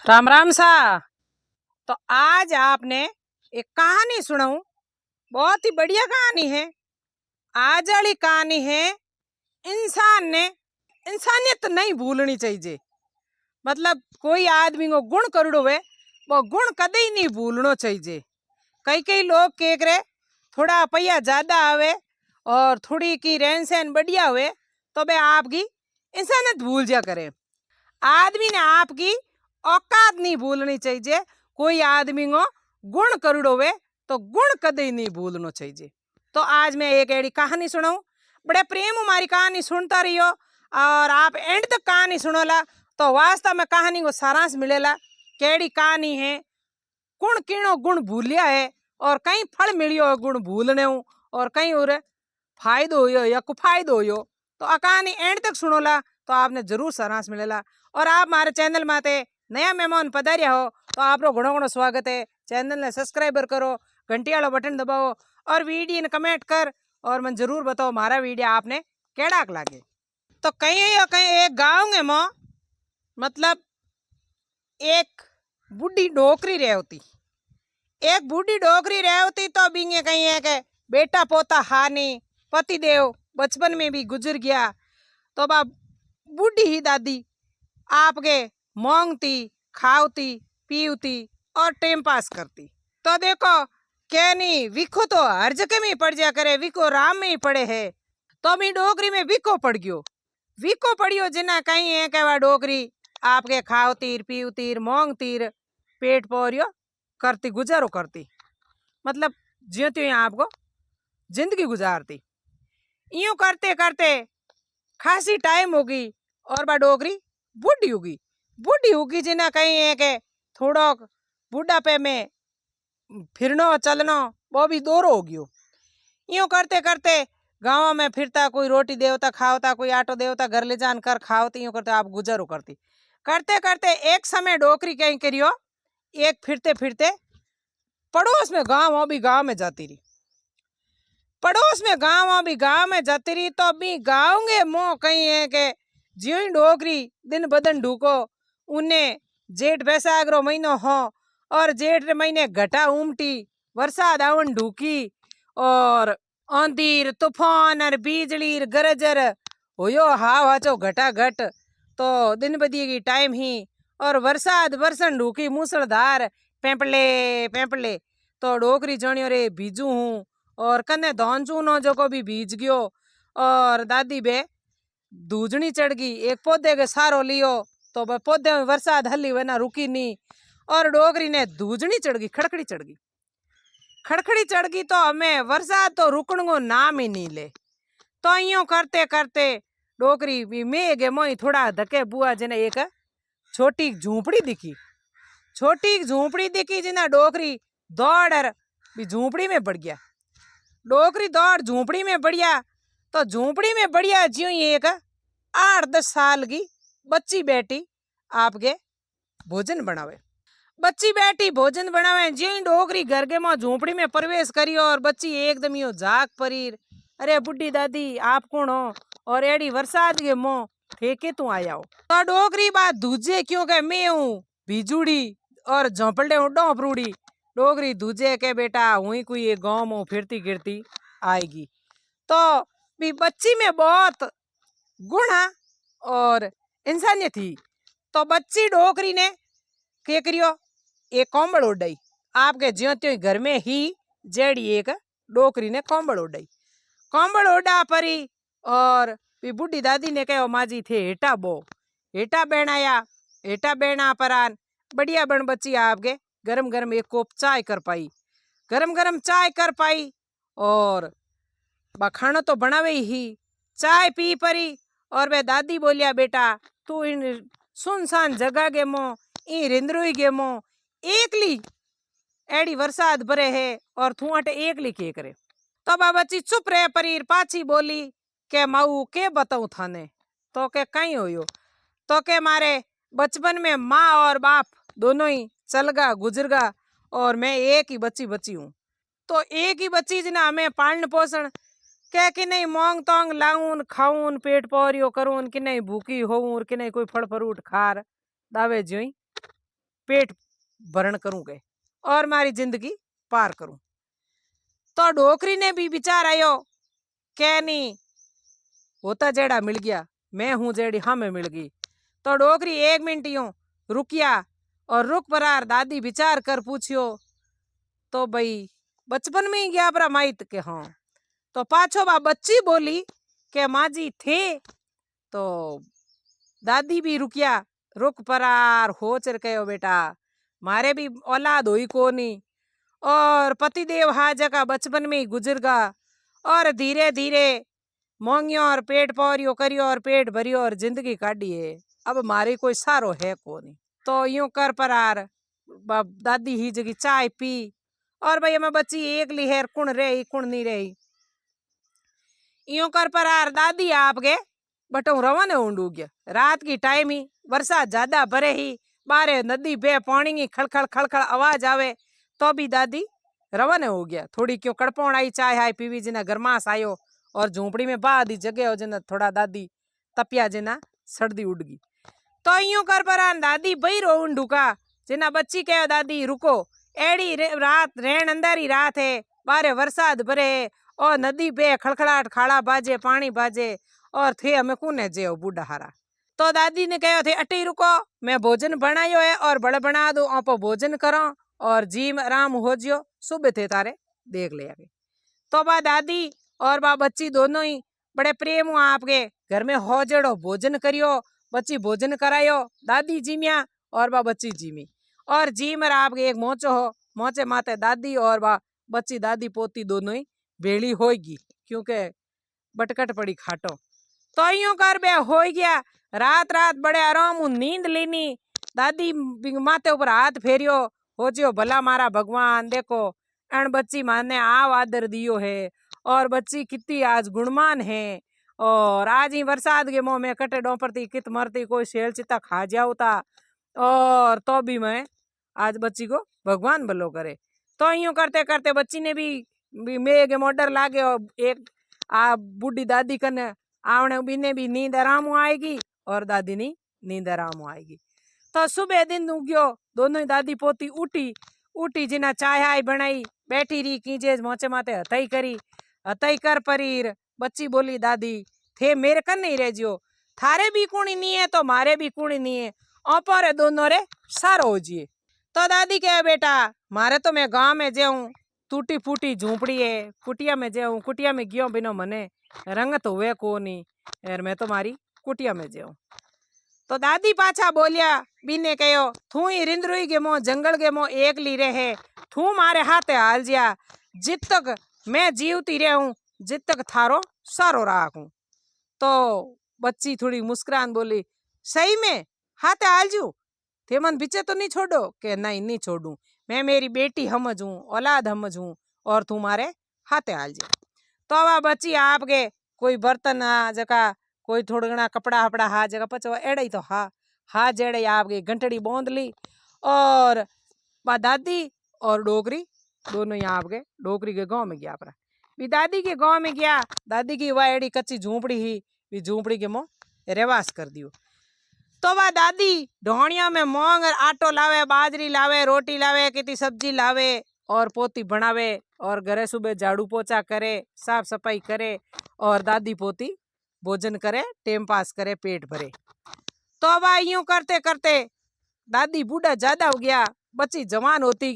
राम राम सा। तो आज आपने एक कहानी सुनाऊं। बहुत ही बढ़िया कहानी है। आज वाली कहानी है इंसान ने इंसानियत नहीं भूलनी चाहिए। मतलब कोई आदमी को गुण करोड़ो है, वो गुण कदे ही नहीं भूलना चाहिए। कई कई लोग कह रहे थोड़ा पैया ज्यादा आवे और थोड़ी की रहन सहन बढ़िया हुए तो बे आपकी इंसानियत भूल जा करे। आदमी ने आपकी औकात नहीं भूलनी चाहिए। कोई आदमी को गुण करोड़ो वे तो गुण कदे नहीं भूलना चाहिए। तो आज मैं एक ऐसी कहानी सुनाऊं। बड़े प्रेम हमारी कहानी सुनता रहियो और आप एंड तक कहानी सुनोला तो वास्तव में कहानी को सारांश मिलेला। केड़ी कहानी है, कुण किणो गुण भूलिया है और कई फल मिलियो है गुण भूलने और कई और फायदो हो या कुफायदो हो। तो आ कहानी एंड तक सुनोला तो आपने जरूर सारांश मिलेला। और आप हमारे चैनल माते नया मेहमान पधारिया हो तो आप घणो घणो स्वागत है। चैनल ने सब्सक्राइबर करो, घंटी वाला बटन दबाओ और वीडियो ने कमेंट कर और मन जरूर बताओ हमारा वीडियो आपने केड़ाक लागे। तो कहीं एक गाँव में मो मतलब एक बूढ़ी डोकरी रह होती। एक बूढ़ी डोकरी रह होती तो बींगे कहीं है के बेटा पोता हानि पति देव बचपन में भी गुजर गया। तो बा बूढ़ी ही दादी आपके मांगती खावती पीवती और टाइम पास करती। तो देखो क्या नहीं विखो तो हर जगह में ही पड़ जा करे, विको राम में ही पड़े है। तो भी डोकरी में विको पड़ गयो। विको पड़ियो जिना कहीं है कहवा डोकरी आपके खावतीर पीवतीर मांगतीर पेट पोरियो करती गुजारो करती। मतलब ज्यो त्यों आपको जिंदगी गुजारती। यूं करते करते खासी टाइम होगी और बा डोकरी बूढ़ी होगी। बूढ़ी होगी जिना कहीं है के थोड़ो बुढ़ापे में फिरनो चलनो वो भी दोरो हो गयो। यूं करते करते गाँव में फिरता, कोई रोटी देवता खावता, कोई आटो देवता घर ले जान कर खावती। यूं करते आप गुजारो करती। करते करते एक समय डोकरी कहीं करियो एक फिरते फिरते पड़ोस में गाँव भी गाँव में जाती रही। पड़ोस में गाँव भी गाँव में जाती रही तो अभी गाँव के मोह कहीं है के ज्यों ही डोकरी दिन बदन ढूको उन्हें जेठ बैसाख रो महीनो हो और जेठ रे महीने घटा उमटी बरसात आवन ढूकी और आंधीर तूफान और बिजली गरजर होयो हाव हाचो घटा घट। तो दिन बदी की टाइम ही और बरसात बरसन ढूकी मूसलधार पेंपले पेंपले। तो डोकरी जणियो रे भीजू हूँ और कने धौंचू नो जो को भी भीज गयो। और दादी बे दूजनी चढ़ गई, एक पौधे के सारो लियो तो वह पौधे में बरसात हली वना रुकी नहीं और डोकरी ने दूजनी चढ़ गई, खड़खड़ी चढ़ गई। खड़खड़ी चढ़ गई तो हमें बरसात तो रुकने को नाम ही नहीं ले। तो यूं करते करते डोकरी भी में गे मोई थोड़ा धके बुआ जने एक छोटी झूंपड़ी दिखी। छोटी झूंपड़ी दिखी जिना डोकरी दौड़ भी झूंपड़ी में बढ़ गया। डोकरी दौड़ झूंपड़ी में बढ़िया तो झूंपड़ी में बढ़िया ज्यों ही एक 8-10 साल की बच्ची बेटी आपके भोजन बनावे। बच्ची बेटी भोजन बनावे ज्यों ही डोकरी घर के मां झूंपड़ी में प्रवेश करियो और बच्ची एकदम यो जाग परीर। अरे बुढ़ी दादी आप कौन हो और एड़ी बरसात के मोह ठेके तू आया हो। तो डोकरी बात दूजे क्यों के मैं हूँ भीजुड़ी और झोंपड़े उडो अपरूड़ी। डोगरी दूजे के बेटा हुई कोई एक गाँव में फिरती गिरती आएगी। तो भी बच्ची में बहुत गुण है और इंसानियत थी। तो बच्ची डोकरी ने क्या करियो एक कंबल उड़ाई आपके ज्यों त्यों घर में ही जेड़ी एक डोकरी ने कंबल उड़ाई। कंबल उड़ा परी और भी बुढ़ी दादी ने कहो माजी थे हेटा बो हेटा बेणाया। हेटा बेना परान बढ़िया बन बच्ची आपके गरम गरम एक कोप चाय कर पाई। गरम गरम चाय कर पाई और खाना तो बनावे ही चाय पी परी। और वे दादी बोलिया बेटा तू इन सुनसान जगह गे मो ई रिंद्रोई गे मो एकली एड़ी बरसात भरे है और तू अटे एकली के करे। तो बा बच्ची चुप रहे परीर पाछी बोली के माऊ के बताऊं थाने। तो के कहीं होयो तो के मारे बचपन में माँ और बाप दोनों ही चल गा गुजर गा और मैं एक ही बच्ची बची हूँ। तो एक ही बच्ची जिना हमें पालन पोषण क्या कि नहीं मोंग तोंग लाऊन खाऊन पेट पोरियो करून कि नहीं भूखी होऊन कि नहीं कोई फल फ्रूट खार दावे जोई पेट भरण करूंगे और मारी जिंदगी पार करूं। तो डोकरी ने भी विचार आयो के नहीं होता जेड़ा मिल गया, मैं हूं जेड़ी हमें मिल गई। तो डोकरी 1 मिनट यूं रुकिया और रुक परार दादी विचार कर पूछियो तो भाई बचपन में ही गया परा माइत के हाँ। तो पाछो बा बच्ची बोली के माँ जी थे। तो दादी भी रुकिया रुक परार होचर कहो बेटा मारे भी औलाद हुई कोनी और पतिदेव हा जगह बचपन में ही गुजर गा और धीरे धीरे मोंगियो और पेट पोरियो करियो और पेट भरियो और जिंदगी काटी है। अब मारे कोई सारो है कोनी। तो यूं कर परार दादी ही जगी चाय पी और भाई मैं बच्ची एक ली है कुण रही कुण नहीं रही। यूं कर परार दादी आप गए बटू रवाने ऊंडू गया। रात की टाइम ही बरसात ज्यादा भरे ही बारे नदी बे पानी की खड़खड़ खड़खड़ आवाज आवे तो भी दादी रवाने हो गया। थोड़ी क्यों कड़पौन आई चाय हाय पीवी जिना गरमास आयो और झोंपड़ी में बाद ही जगह हो जिना थोड़ा दादी तपिया जिना सर्दी उड़ गई। तो यूं कर परान दादी बई रो ऊंडू का जिना बच्ची कहो दादी रुको एड़ी रात रेण अंदर ही रात है बारे बरसात भरे है और नदी पे खड़खड़ाट खाड़ा बाजे पानी बाजे और थे हमें कुने जे बूढ़ा हारा। तो दादी ने कहो थे अटी रुको मैं भोजन बनायो है और बड़ बना दू आप भोजन करो और जी आराम हो जियो सुबह थे तारे देख ले आगे। तो बा दादी और बा बच्ची दोनों ही बड़े प्रेम हुआ आपके घर में हो जड़ो भोजन करियो। बच्ची भोजन करायो दादी जीमिया और बा बच्ची जीमी और जी मर आपके एक मोचो हो मोचे माते दादी और बा बच्ची दादी पोती दोनों ही भेड़ी होगी क्योंकि बटकट पड़ी खाटो। तो यूं कर बे हो गया रात रात बड़े आराम नींद लीनी। दादी माथे ऊपर हाथ फेरियो हो जियो भला मारा भगवान देखो एन बच्ची माने आव आदर दियो है और बच्ची कितनी आज गुणमान है और आज ही बरसात के मुंह में कटे डोपरती कित मरती कोई शेल चिता खा जाऊता और तो भी मैं आज बच्ची को भगवान भलो करे। तो यूं करते करते बच्ची ने भी मेघ मोडर लागे और एक आ बूढ़ी दादी कने आवने बीने भी नींद आराम आएगी और दादी नी नींद आराम आएगी। तो सुबह दिन उग्यो दोनों ही दादी पोती उठी उठी जिना चाय हाय बनाई बैठी रही कीजे मोचे माते हथई करी हथई कर परीर। बच्ची बोली दादी थे मेरे कन नहीं रह जियो थारे भी कुणी नहीं है तो मारे भी कुणी नहीं है औपर दोनों रे सारो हो जिए। तो दादी कहे बेटा मारे तो मैं गांव में जाऊं टूटी फूटी झूंपड़ी है कुटिया में जाऊं कुटिया में गयो बिनो मने रंग तो हुए को नहीं यार मैं तो मारी कुटिया में जाऊं। तो दादी पाछा बोलिया बीने कहो थू ही रिंदरुई के मो जंगल के मो एक ली रहे थू मारे हाथे हाल जिया जित तक मैं जीवती रहूं जित तक थारो सारो राखूं। तो बच्ची थोड़ी मुस्कुरान बोली सही में हाथे हाल जू थे मन पीछे तो नहीं छोड़ो के नहीं छोड़ू मैं मेरी बेटी समझू औलाद समझू और तुम्हारे हाथे हाल जा। तो वह बच्ची आपके कोई बर्तन जका कोई थोड़ा घना कपड़ा हपड़ा हा जगह पचवा एड़े तो हा जेड़े आपके घंटड़ी बोंद ली और बा दादी और डोकरी दोनों ही आपके डोकरी के गांव में गया परा भी दादी के गांव में गया। दादी की वह एड़ी कच्ची झूंपड़ी ही भी झूंपड़ी के मो रेवास कर दियो। तो वह दादी ढोणिया में मूंग आटो लावे बाजरी लावे रोटी लावे कितनी सब्जी लावे और पोती बनावे और घरे सुबह झाड़ू पोछा करे साफ सफाई करे और दादी पोती भोजन करे टाइम पास करे पेट भरे। तो वह यूं करते करते दादी बूढ़ा ज्यादा हो गया बच्ची जवान होती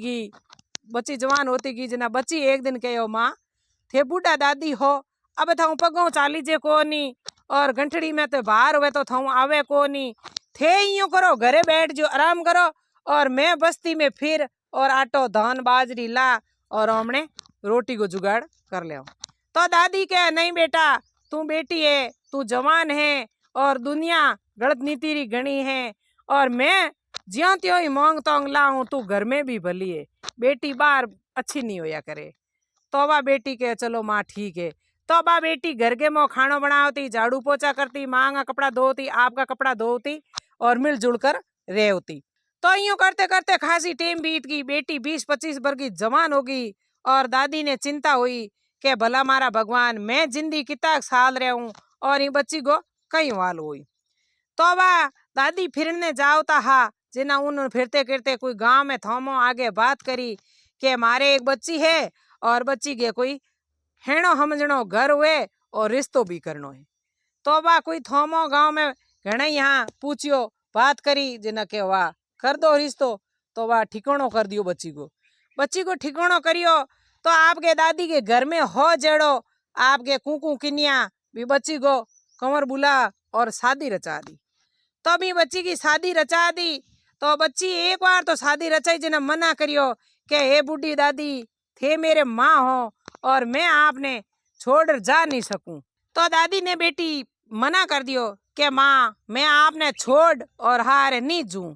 गई जना बच्ची एक दिन कहो माँ थे बूढ़ा दादी हो अब थाऊ पगों चाली जे को नी और घंटड़ी में तो बाहर हुए तो थाऊ आवे को नी थे यूं करो घरे बैठ जो आराम करो और मैं बस्ती में फिर और आटो धान बाजरी ला और हमने रोटी को जुगाड़ कर ले। तो दादी कहे नहीं बेटा तू बेटी है तू जवान है और दुनिया गलत नीति री गणी है और मैं ज्यों त्यों ही मोंग तोंग लाऊं तू घर में भी भली है बेटी बाहर अच्छी नहीं होया करे। तो वह बेटी के चलो माँ ठीक है। तो बा बेटी घर के मो खानो बनावती झाड़ू पोछा करती माँ का कपड़ा धोती आपका कपड़ा धोती और मिलजुल कर रहती। तो यूं करते करते खासी टाइम बीत गई बेटी 20-25 वर्ष की जवान हो गई और दादी ने चिंता हुई कि भला मारा भगवान मैं जिंदगी कितना साल रहूं और ये बच्ची को कई वाल हुई। तो वह दादी फिरने जाओ ता हा जिना उन फिरते फिरते कोई गांव में थोमो आगे बात करी कि मारे एक बच्ची है और बच्ची के कोई हेणो समझणो घर हुए और रिश्तो भी करनो है। तो बा कोई थोमो गांव में घना यहाँ पूछियो बात करी जिना के वाह कर दो रिश्तो। तो वह ठिकाणो कर दियो बच्ची को ठिकाणो करियो। तो आपके दादी के घर में हो जड़ो आपके कुकू किनिया भी बच्ची को कंवर बुला और शादी रचा दी। तो भी बच्ची की शादी रचा दी। तो बच्ची एक बार तो शादी रचाई जिन्हें मना करियो कि हे बूढ़ी दादी थे मेरे माँ हो और मैं आपने छोड़ जा नहीं सकूं। तो दादी ने बेटी मना कर दियो कि माँ मैं आपने छोड़ और हारे नहीं जूं।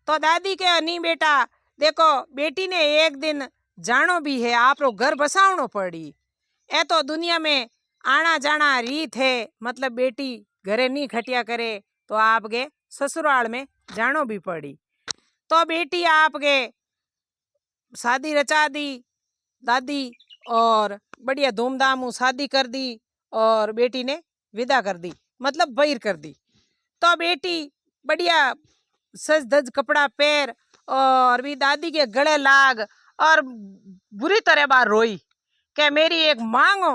तो दादी के नहीं बेटा देखो बेटी ने एक दिन जानो भी है आप घर बसावनो पड़ी। ए तो दुनिया में आना जाना रीत है मतलब बेटी घरे नहीं खटिया करे तो आपके ससुराल में जानो भी पड़ी। तो बेटी आपके शादी रचा दी दादी और बढ़िया धूमधाम शादी कर दी और बेटी ने विदा कर दी मतलब बहिर कर दी। तो बेटी बढ़िया सज धज कपड़ा पहर और भी दादी के गले लाग और बुरी तरह बार रोई कि मेरी एक मांगो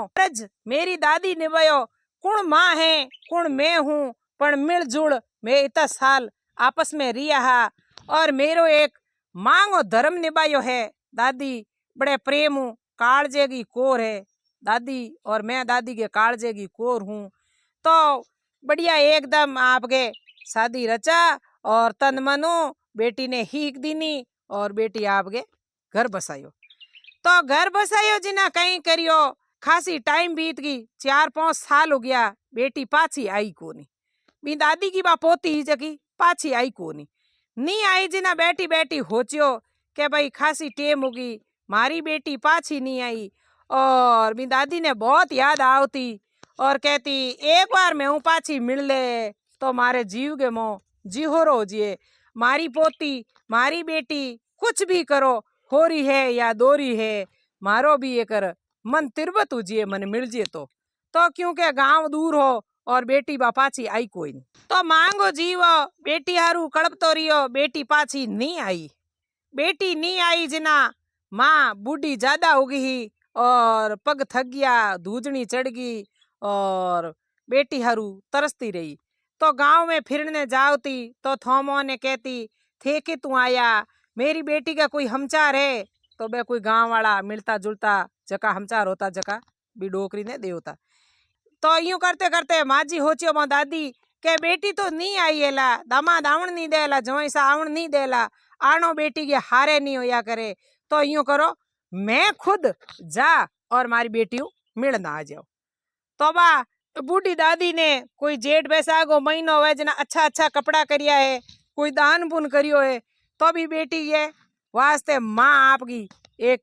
मेरी दादी निभायो कुण माँ है कुण मैं हूँ पर मिलजुल मैं इतना साल आपस में रिया हा और मेरो एक मांगो धर्म निभायो है। दादी बड़े प्रेम हूँ कालजे की कोर है दादी और मैं दादी के कालजे की कोर हूँ। तो बढ़िया एकदम आपके शादी रचा और तन मनो बेटी ने हीक दीनी और बेटी आपके घर बसायो। तो घर बसायो जिना कहीं करियो खासी टाइम बीत गई 4-5 साल हो गया बेटी पाछी आई कोनी। मी दादी की बा पोती ही जगी पाछी आई कोनी नहीं आई जिना बैठी बैठी होचियो के भाई खासी टेम होगी मारी बेटी पाछी नहीं आई। और मी दादी ने बहुत याद आवती और कहती एक बार मैं हूँ पाछी मिल ले तो मारे जीव के मोह जीहोरो जिए मारी पोती मारी बेटी कुछ भी करो होरी है या दोरी है मारो भी ये कर मन तिरबत उजिए मन मिल जिए। तो क्योंकि गांव दूर हो और बेटी बा पाछी आई कोई नहीं। तो मांगो जीवो बेटी हारू कड़पतो रियो बेटी पाछी नहीं आई। बेटी नहीं आई जिना माँ बूढ़ी ज्यादा हो गई और पग थक गया धूजनी चढ़ गई और बेटी हारू तरसती रही। तो गांव में फिरने जाती तो थोमो ने कहती थे कि तू आया मेरी बेटी का कोई हमचार है। तो बे कोई गांव वाला मिलता जुलता जका हमचार होता जका भी डोकरी ने देवता। तो यूं करते करते माजी होचियो मां दादी के बेटी तो नहीं आई एला दामाद आवण नहीं देला जवाई सा आवण नहीं देला आनो बेटी के हारे नहीं होया करे। तो यूं करो मैं खुद जा और मारी बेटी मिलना आ जाओ। तो बा बूढ़ी दादी ने कोई जेठ बैसाखो महीनो हुए जना अच्छा अच्छा कपड़ा करिया है कोई दान पुन करियो है। तो भी बेटी ये वास्ते माँ आपकी एक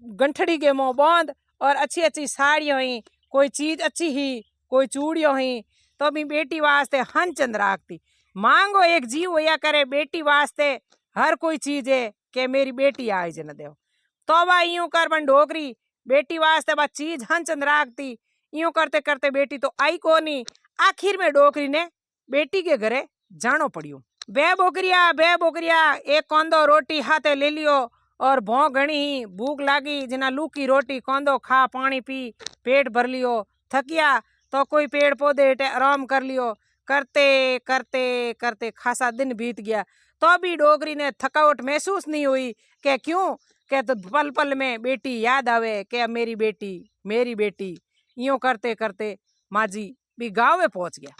गंठड़ी के मुंह बंद और अच्छी अच्छी साड़ियों ही कोई चीज अच्छी ही कोई चूड़ियों ही तो भी बेटी वास्ते हंचंद राखती। मांगो एक जीव होया करे बेटी वास्ते हर कोई चीज है के मेरी बेटी आई जन देव। तो बा यूं कर बन डोकरी बेटी वास्ते बा चीज हंचंद राखती। यूं करते करते बेटी तो आई कोनी आखिर में डोकरी ने बेटी के घरे जानो पड़ियो। बे बोकरिया एक कौंदो रोटी हाथे ले लियो और भौ घणी ही भूख लागी जिना लूकी रोटी कौंदो खा पानी पी पेट भर लियो थकिया तो कोई पेड़ पौधे आराम कर लियो। करते करते करते खासा दिन बीत गया तो भी डोगरी ने थकावट महसूस नहीं हुई के क्यों के तो पल पल में बेटी याद आवे के मेरी बेटी यूं करते करते माजी भी गाँव में पहुंच गया।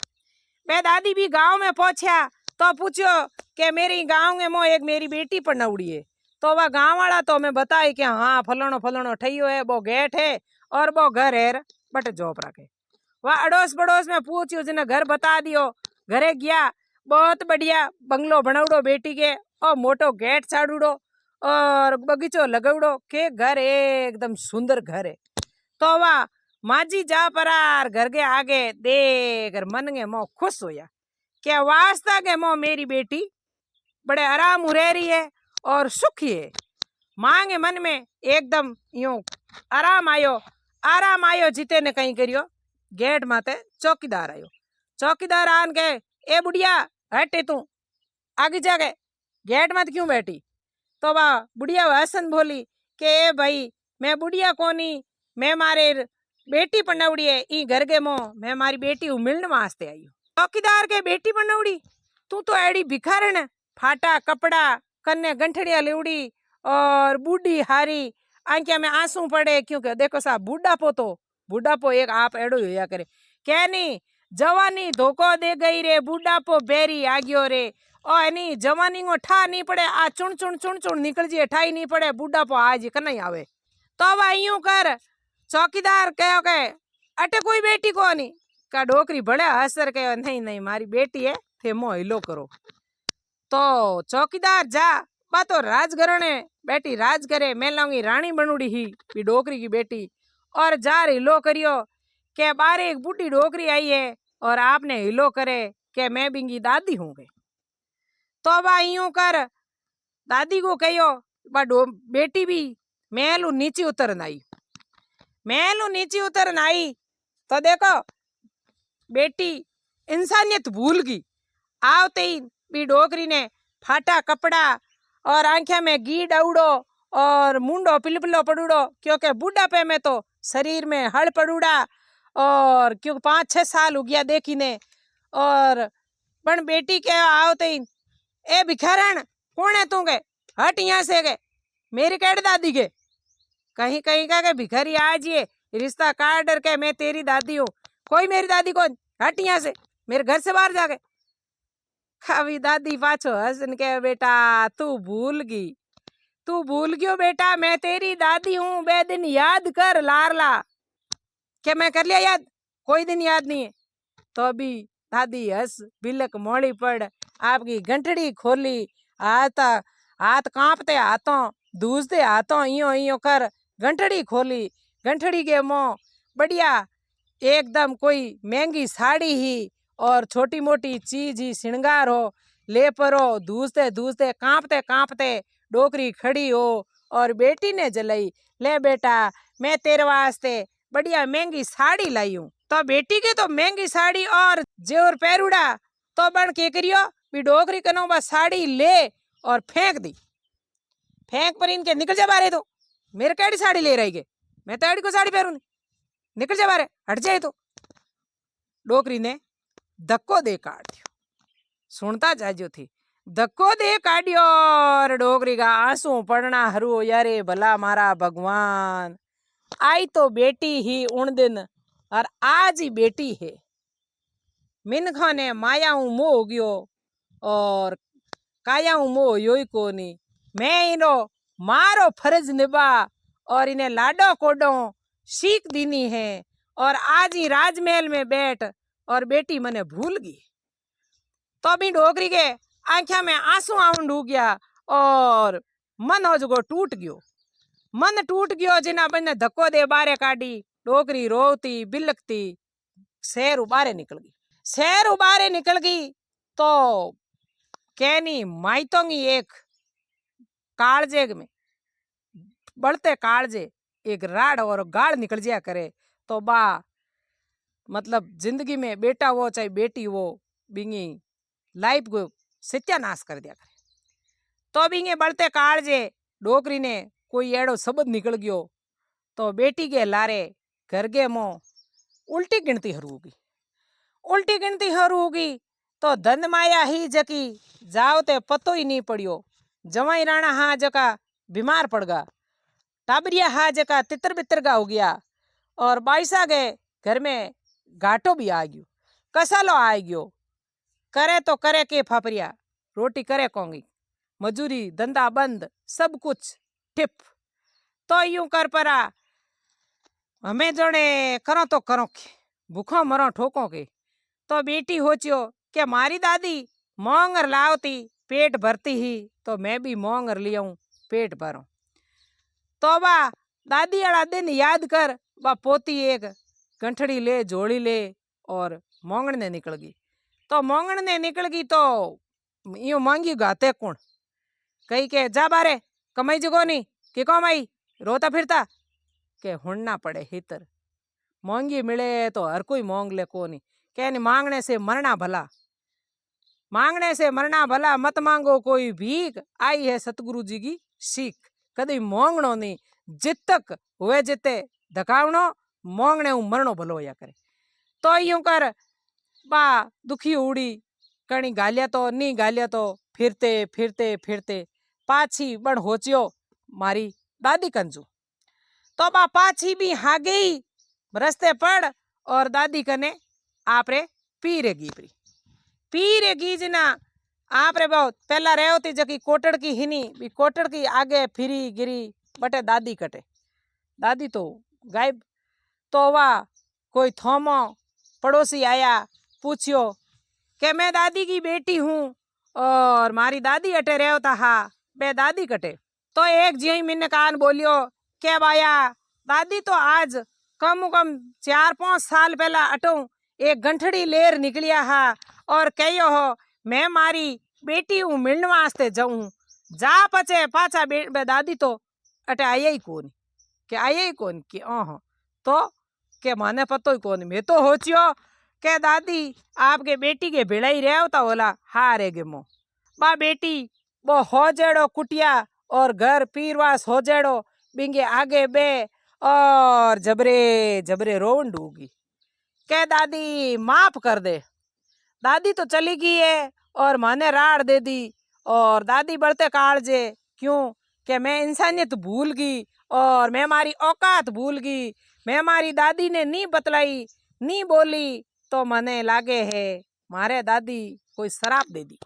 मैं दादी भी गाँव में पहुंचा तो पूछो के मेरी गाँव में मो एक मेरी बेटी पर नवड़ी है। तो वह गाँव वाला तो मैं बताई कि हाँ फलानो फलानो ठइयो है वो गेट है और वो घर है बट जॉब रखे। वह अड़ोस पड़ोस में पूछियो जिन्हें घर बता दियो घरे गया बहुत बढ़िया बंगलो बनाउडो बेटी के और मोटो गेट छाड़ूडो और बगीचो लगाउडो के घर एकदम सुंदर घर है। तो वह माजी जा परार घर के आगे देख मन के मोह खुश होया क्या वास्ता के मोह मेरी बेटी बड़े आराम रह रही है और सुखी है। मांगे मन में एकदम यूं आराम आयो जीते ने कहीं करियो गेट माते चौकीदार आयो। चौकीदार आन के ए बुढ़िया हटे तू आगे जाके गेट मत क्यों बैठी? तो बा बुढ़िया हसन बोली के ए भाई मैं बुढ़िया कोनी, मैं मारे बेटी पनौड़ी है ई घर के मो, मैं मारी बेटी मिलने वास्ते आई हूँ। चौकीदार के बेटी पनौड़ी? तू तो एड़ी भिखारण, फाटा कपड़ा, कन्ने गंठड़िया लेवड़ी और बूढ़ी हारी, आंखिया में आंसू पड़े क्योंकि देखो साहब बुढ़ापो एक आप एड़ो होया करे क्या नहीं, जवानी धोखो दे गई रे, बुढ़ापो बेरी आ गयो रे, और नहीं जवानी को ठा नहीं पड़े, आ चुन चुन निकल जी ठाई नहीं पड़े, बुढ़ापो आज कन आवे। तो अब यूं कर चौकीदार कहो के अटे कोई बेटी को नहीं का डोकरी भले हसर कहो नहीं नहीं मारी बेटी है थे मो हिलो करो। तो चौकीदार जा बा तो राजघराने बेटी राज करे, मैं लाऊंगी रानी बनूड़ी ही भी डोकरी की बेटी, और जा हिलो करियो के बारे एक बूढ़ी डोकरी आई है और आपने हिलो करे के मैं बिंगी दादी हूँ गई। तो बा यूं कर दादी को कहो बा बेटी भी महलू नीचे उतरन आई, महलू नीचे उतरन आई तो देखो बेटी इंसानियत भूल गई, आवते ही भी डोकरी ने फाटा कपड़ा और आंखें में घी डाउडो और मुंडो पिलपिलो पड़ूडो, क्योंकि बुढ़ापे में तो शरीर में हड़ पड़ूड़ा और क्योंकि 5-6 साल हो गया देखी ने। और पण बेटी के आवते ही ए भिखारण कौन है तू के, हट यहाँ से गए मेरी कैड दादी के, कहीं कहीं का भिखारी आज ये रिश्ता काट डर के मैं तेरी दादी हूँ, कोई मेरी दादी कौन, हट यहाँ से मेरे घर से बाहर जाके। खावी दादी पाछो हसन के बेटा तू भूल गयो बेटा, मैं तेरी दादी हूँ, बे दिन याद कर लारला। क्या मैं कर लिया याद? कोई दिन याद नहीं है। तो अभी दादी हंस बिलक मोड़ी पड़ आपकी घंटड़ी खोली, हाथ कांपते हाथों दूसते हाथों इयो कर घंटड़ी खोली, घंटड़ी के मुंह बढ़िया एकदम कोई महंगी साड़ी ही और छोटी मोटी चीज ही श्रृंगार हो ले परो, दूसते दूसते कांपते कांपते डोकरी खड़ी हो और बेटी ने जलाई, ले बेटा मैं तेरे वास्ते बढ़िया महंगी साड़ी लाई हूँ। तो बेटी के तो महंगी साड़ी और जेवर पैरुड़ा तो बन के करियो भी डोकरी कनो बस साड़ी ले और फेंक दी, फेंक पर इनके निकल जा बारे, तो मेरे कैडी साड़ी ले रही के, मैं तो एडी को साड़ी पहनूंगी, निकल जा बारे हट जाए। तो डोकरी ने धक्को दे काट दियो, सुनता जाजो थी धक्को दे काटियो और डोकरी का आंसू पड़ना हरू, यारे भला मारा भगवान आई तो बेटी ही उन दिन और आज ही बेटी है, मिनखा ने माया मोह हो गयो और काया मोह योई कोनी, मैं इनो मारो फर्ज निभा और इन्हें लाडो कोडो सीख दीनी है, और आज ही राजमहल में बैठ और बेटी मने भूल गई। तो भी डोकरी के आंखा में आंसू आउंड हो गया और मन हो जो टूट गयो, मन टूट गयो, जिना बने धक्को दे बारे काटी, डोकरी रोती बिलकती शहर उबारे निकल गई। शहर उबारे निकल गई तो कहनी माइतोंगी एक कालजे में बढ़ते कालजे एक राड और गाड़ निकल जाया करे, तो बा मतलब जिंदगी में बेटा वो चाहे बेटी वो बिंगी लाइफ को सत्यानाश कर दिया करे। तो बिंगे बढ़ते कालजे डोकरी ने कोई एड़ो शब्द निकल गयो तो बेटी के लारे घर के मुंह उल्टी गिनती हरूगी, उल्टी गिनती हरूगी तो धन माया ही जकी जाओ ते पतो ही नहीं पड़ियो, जवाई राणा हाँ जका बीमार पड़ गया, टाबरिया हाँ जका तितर बितर का हो गया, और बाईसा गए घर में घाटो भी आ गयो, कसालो आ गयो, करे तो करे के फापरिया रोटी करे कोंगी, मजूरी धंधा बंद सब कुछ टिप। तो यूं कर परा हमें जने करो तो करो के भूखो मरो ठोको के। तो बेटी होचियो के मारी दादी मोंगर लावती पेट भरती ही तो मैं भी मोंगर लियाऊं पेट भरो। तो बा दादी वाला दिन याद कर बा पोती एक गंठड़ी ले जोड़ी ले और मोंगण ने निकल गई। तो मोंगण ने निकल गई तो यो मांगी गाते कौन कही के जा बारे कमाई जगो नहीं कि कमाई रोता फिरता के हुड़ना पड़े हितर, मोंगी मिले तो हर कोई मोंग ले को नहीं, क्या नहीं मांगने से मरना भला। मांगने से मरना भला, मत मांगो कोई भीख, आई है सतगुरु जी की सीख। कदी मोंगणो नहीं, जित तक हुए जिते धकावणो, मोंगने मरणो भलो होया करे। तो यूं कर बा दुखी उड़ी, कणी गालिया तो नी गालिया तो फिरते फिरते फिरते पाछी बण होचियो मारी दादी कंजू। तो बा पाछी भी हाँ गई रस्ते पड़, और दादी कने आपरे पीरेगी प्री पीरेगी जना आपरे बहुत पहला रहो थी जकी कोटड़ की हिनी भी कोटड़ की आगे फिरी गिरी बटे दादी कटे, दादी तो गायब। तो वाह कोई थोमो पड़ोसी आया, पूछियो कि मैं दादी की बेटी हूँ और मारी दादी अटे रहो था, हा बे दादी कटे। तो एक जी मैंने कान बोलियो के बाया दादी तो आज कम 4-5 साल पहला अटो एक गंठड़ी लेर निकलिया हा और कहो हो मैं मारी बेटी हूँ मिलने वास्ते जाऊं, जा पचे पाचा दादी तो अटे आया ही कौन के आया ही कौन के तो के माने पतो ही कौन। मैं तो होचियो के दादी आपके बेटी के भेड़ा ही रहे होता बोला हा रे गे मो बा बेटी वो हो जेड़ो कुटिया और घर पीरवास हो जेड़ो बिंगे आगे बे और जबरे जबरे रोवन डूगी के दादी माफ कर दे। दादी तो चली गई है और माने राड़ दे दी, और दादी बढ़ते कालजे क्यों कि मैं इंसानियत भूल गई और मैं मारी औकात भूल गई, मैं मारी दादी ने नी बतलाई नी बोली तो मने लागे है मारे दादी कोई शराब दे दी।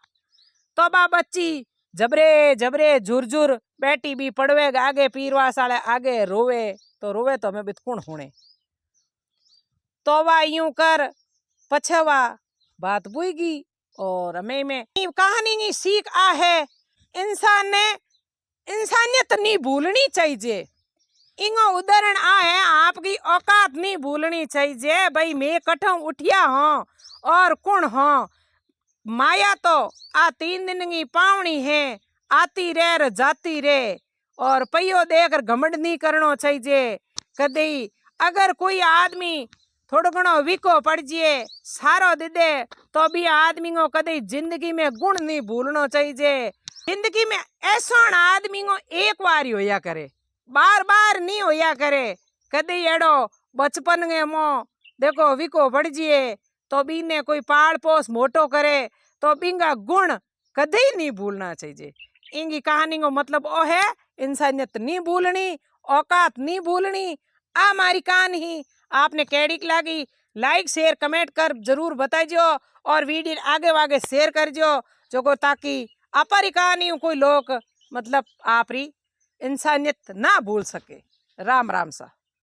तो बा बच्ची जबरे जबरे झुरझुर बैठी भी पड़वे आगे पीरवा साले आगे रोवे तो मैं बितकुण होने। तो वा यूं कर पछवा बात बुईगी और हमें में कहानी की सीख आ है इंसान ने इंसानियत नहीं भूलनी चाहिए। इंगो उदाहरण आ है आपकी औकात नहीं भूलनी चाहिए। भाई मैं कठों उठिया हूँ और कुण हूँ, माया तो आ 3 दिन की पावनी है, आती रे जाती रे, और पयो देकर घमंड नहीं करना चाहिए कदी। अगर कोई आदमी थोड़ो घणो वीको पड़ जाए सारो दे दे तो भी आदमी को कदी जिंदगी में गुण नहीं भूलना चाहिए। जिंदगी में ऐसा आदमी को एक बार ही होया करे, बार बार नहीं होया करे। कदी एड़ो बचपन में मो देखो वीको पड़ जाए तो बीने कोई पाल पोस मोटो करे तो बिंगा गुण कदी नहीं भूलना चाहिए। इंगी कहानी को मतलब ओ है इंसानियत नहीं भूलनी, औकात नहीं भूलनी। आ मारी कहानी आपने कैडी लागी लाइक शेयर कमेंट कर जरूर बताइयो और वीडियो आगे वागे शेयर करजो जो को ताकि आपरी कहानी कोई लोग मतलब आपरी इंसानियत ना भूल सके। राम राम सा।